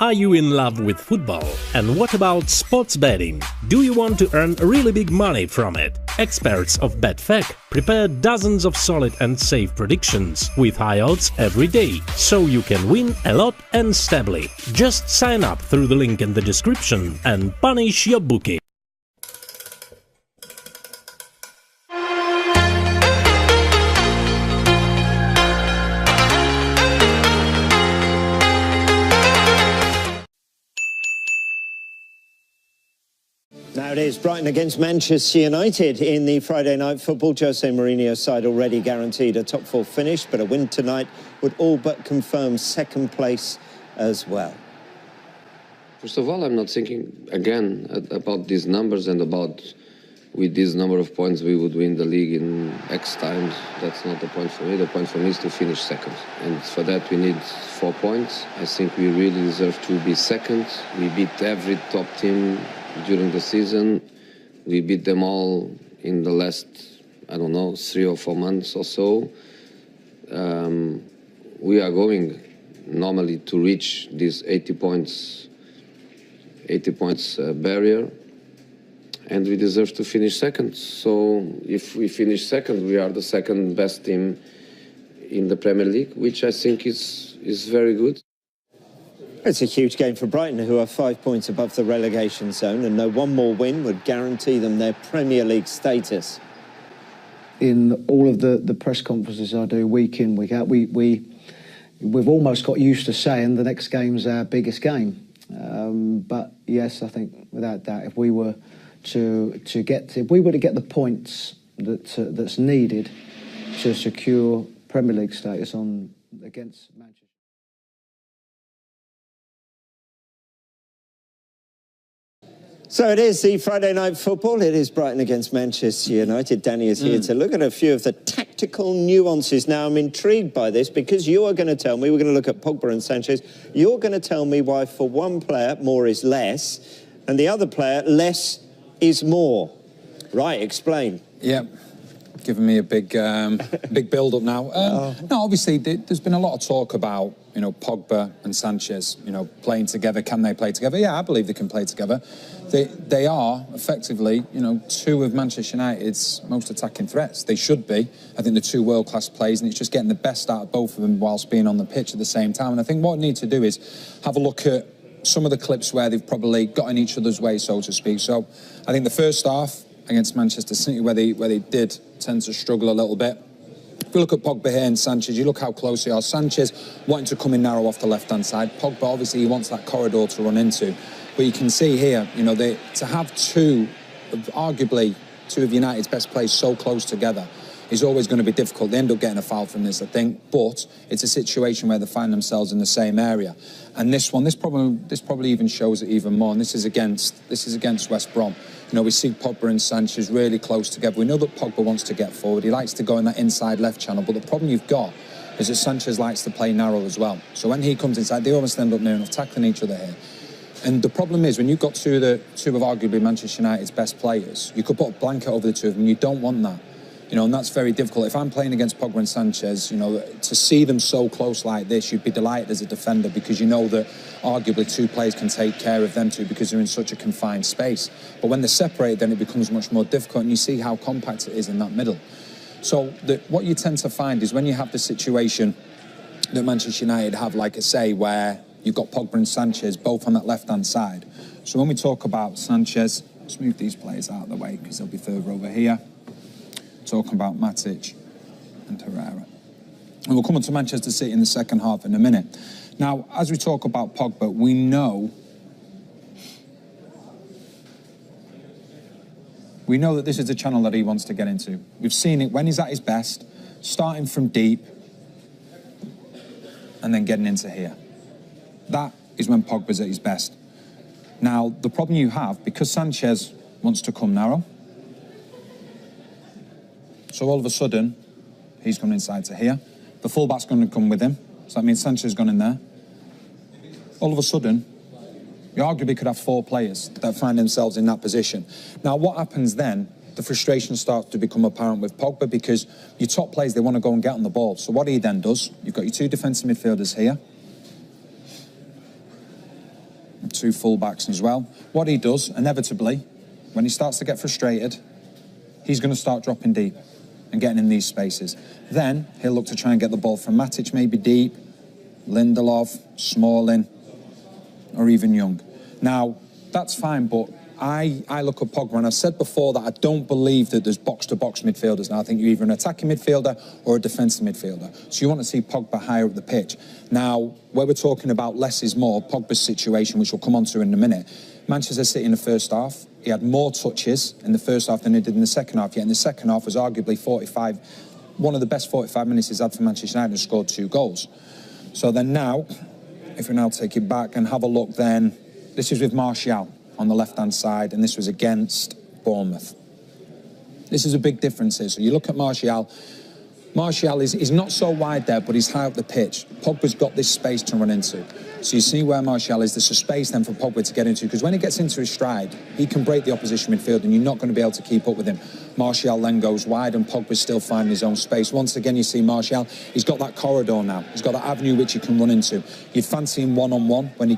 Are you in love with football? And what about sports betting? Do you want to earn really big money from it? Experts of Betfac prepare dozens of solid and safe predictions with high odds every day, so you can win a lot and stably. Just sign up through the link in the description and punish your bookie. Now it is Brighton against Manchester United in the Friday night football. Jose Mourinho's side already guaranteed a top four finish, but a win tonight would all but confirm second place as well. First of all, I'm not thinking again about these numbers and about with this number of points we would win the league in X times. That's not the point for me. The point for me is to finish second. And for that we need 4 points. I think we really deserve to be second. We beat every top team during the season. We beat them all in the last, I don't know, 3 or 4 months or so. We are going normally to reach this 80 points barrier, and we deserve to finish second. So if we finish second, we are the second best team in the Premier League, which I think is very good. It's a huge game for Brighton, who are 5 points above the relegation zone, and no one more win would guarantee them their Premier League status. In all of the press conferences I do week in, week out, we've almost got used to saying the next game's our biggest game. But yes, I think without doubt, if we were to get the points that's needed to secure Premier League status against Manchester. So it is the Friday night football. It is Brighton against Manchester United. Danny is here to look at a few of the tactical nuances. Now, I'm intrigued by this because you are going to tell me, we're going to look at Pogba and Sanchez, you're going to tell me why for one player more is less and the other player less is more. Right, explain. Yeah, giving me a big build-up now. No, obviously, there's been a lot of talk about, Pogba and Sanchez, playing together. Can they play together? Yeah, I believe they can play together. They are, effectively, two of Manchester United's most attacking threats. They should be. I think they're two world-class players, and it's just getting the best out of both of them whilst being on the pitch at the same time. And I think what we need to do is have a look at some of the clips where they've probably got in each other's way, so to speak. So I think the first half against Manchester City, where they did tend to struggle a little bit. If you look at Pogba here and Sanchez, you look how close they are. Sanchez wanting to come in narrow off the left-hand side. Pogba, obviously, he wants that corridor to run into. But you can see here, to have arguably two of United's best players so close together is always going to be difficult. They end up getting a foul from this, I think. But it's a situation where they find themselves in the same area. And this probably even shows it even more. And this is against West Brom. We see Pogba and Sanchez really close together. We know that Pogba wants to get forward. He likes to go in that inside left channel. But the problem you've got is that Sanchez likes to play narrow as well. So when he comes inside, they almost end up near enough tackling each other here. And the problem is, when you've got two of arguably Manchester United's best players, you could put a blanket over the two of them. You don't want that. And that's very difficult. If I'm playing against Pogba and Sanchez, to see them so close like this, you'd be delighted as a defender because you know that arguably two players can take care of them two because they're in such a confined space. But when they're separated, then it becomes much more difficult, and you see how compact it is in that middle. So what you tend to find is when you have the situation that Manchester United have, like I say, where you've got Pogba and Sanchez both on that left-hand side. So when we talk about Sanchez, let's move these players out of the way because they'll be further over here. Talking about Matic and Herrera. And we'll come on to Manchester City in the second half in a minute. Now, as we talk about Pogba, we know that this is the channel that he wants to get into. We've seen it when he's at his best, starting from deep and then getting into here. That is when Pogba's at his best. Now, the problem you have, because Sanchez wants to come narrow, so all of a sudden, he's gone inside to here. The fullback's going to come with him. So that means Sanchez has gone in there. All of a sudden, you arguably could have 4 players that find themselves in that position. Now, what happens then? The frustration starts to become apparent with Pogba because your top players, they want to go and get on the ball. So what he then does, you've got your 2 defensive midfielders here. 2 full-backs as well. What he does, inevitably, when he starts to get frustrated, he's going to start dropping deep and getting in these spaces. Then he'll look to try and get the ball from Matic, maybe deep, Lindelof, Smalling, or even Young. Now, that's fine, but I look at Pogba, and I've said before that I don't believe that there's box-to-box midfielders now. I think you're either an attacking midfielder or a defensive midfielder. So you want to see Pogba higher up the pitch. Now, where we're talking about less is more, Pogba's situation, which we'll come on to in a minute. Manchester City in the first half, he had more touches in the first half than he did in the second half, yet in the second half was arguably one of the best 45 minutes he's had for Manchester United, and scored 2 goals. So then now, if we now take it back and have a look then, this is with Martial on the left-hand side, and this was against Bournemouth. This is a big difference here. So you look at Martial. Martial is not so wide there, but he's high up the pitch. Pogba's got this space to run into. So you see where Martial is. There's a space then for Pogba to get into, because when he gets into his stride, he can break the opposition midfield, and you're not going to be able to keep up with him. Martial then goes wide, and Pogba's still finding his own space. Once again, you see Martial. He's got that corridor now. He's got that avenue which he can run into. You'd fancy him one-on-one when he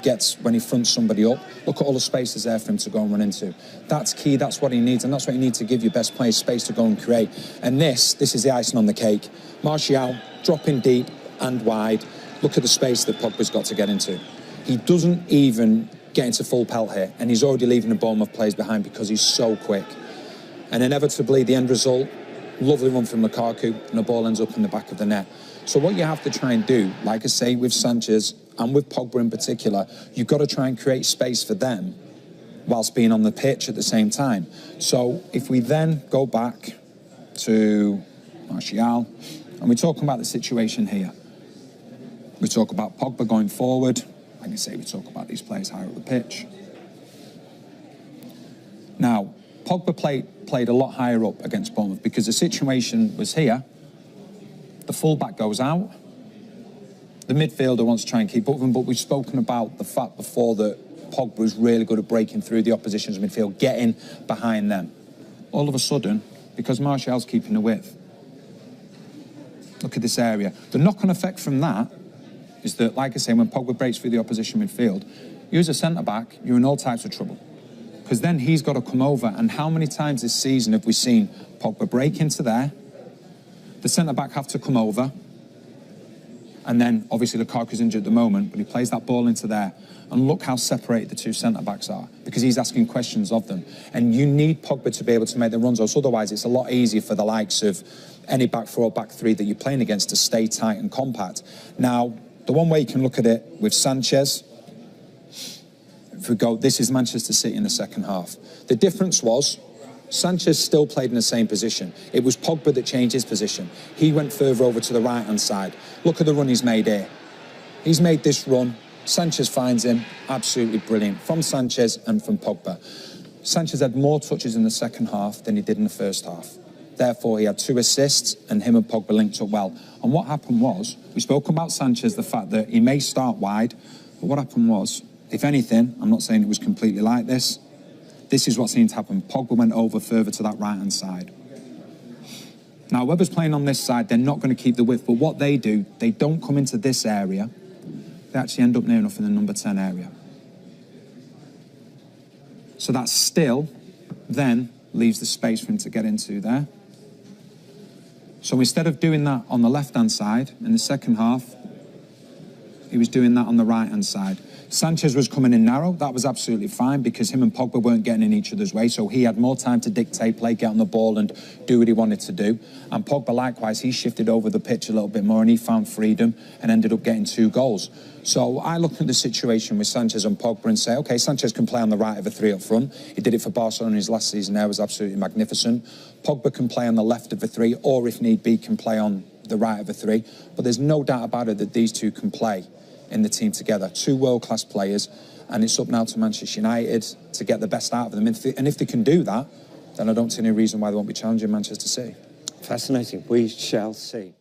fronts somebody up. Look at all the spaces there for him to go and run into. That's key. That's what he needs, and that's what you need to give your best players space to go and create. And this is the icing on the cake. Martial dropping deep and wide. Look at the space that Pogba's got to get into. He doesn't even get into full pelt here, and he's already leaving the Bournemouth players behind because he's so quick. And inevitably, the end result, lovely run from Lukaku, and the ball ends up in the back of the net. So what you have to try and do, like I say, with Sanchez and with Pogba in particular, you've got to try and create space for them whilst being on the pitch at the same time. So if we then go back to Martial, and we're talking about the situation here. We talk about Pogba going forward. Like I say, we talk about these players higher up the pitch. Now, Pogba played a lot higher up against Bournemouth because the situation was here. The fullback goes out. The midfielder wants to try and keep up with him, but we've spoken about the fact before that Pogba is really good at breaking through the opposition's midfield, getting behind them. All of a sudden, because Martial's keeping the width, look at this area. The knock-on effect from that is that, like I say, when Pogba breaks through the opposition midfield, you as a centre-back, you're in all types of trouble. Because then he's got to come over, and how many times this season have we seen Pogba break into there, the centre-back have to come over, and then, obviously, Lukaku's injured at the moment, but he plays that ball into there, and look how separated the 2 centre-backs are, because he's asking questions of them. And you need Pogba to be able to make the runs, else otherwise it's a lot easier for the likes of any back 4 or back 3 that you're playing against to stay tight and compact. Now, the one way you can look at it with Sanchez, if we go, this is Manchester City in the second half. The difference was Sanchez still played in the same position. It was Pogba that changed his position. He went further over to the right-hand side. Look at the run he's made here. He's made this run. Sanchez finds him. Absolutely brilliant. From Sanchez and from Pogba. Sanchez had more touches in the second half than he did in the first half. Therefore, he had 2 assists, and him and Pogba linked up well. And what happened was, we spoke about Sanchez, the fact that he may start wide, but what happened was, if anything, I'm not saying it was completely like this, this is what seemed to happen. Pogba went over further to that right-hand side. Now, whoever's playing on this side, they're not going to keep the width, but what they do, they don't come into this area. They actually end up near enough in the number 10 area. So that still then leaves the space for him to get into there. So instead of doing that on the left-hand side in the second half, he was doing that on the right-hand side. Sanchez was coming in narrow. That was absolutely fine because him and Pogba weren't getting in each other's way, so he had more time to dictate play, get on the ball and do what he wanted to do. And Pogba, likewise, he shifted over the pitch a little bit more and he found freedom and ended up getting 2 goals. So I look at the situation with Sanchez and Pogba and say, OK, Sanchez can play on the right of a 3 up front. He did it for Barcelona in his last season there, was absolutely magnificent. Pogba can play on the left of a 3, or if need be, can play on the right of a 3. But there's no doubt about it that these 2 can play in the team together. 2 world-class players, and it's up now to Manchester United to get the best out of them. And if they can do that, then I don't see any reason why they won't be challenging Manchester City. Fascinating. We shall see.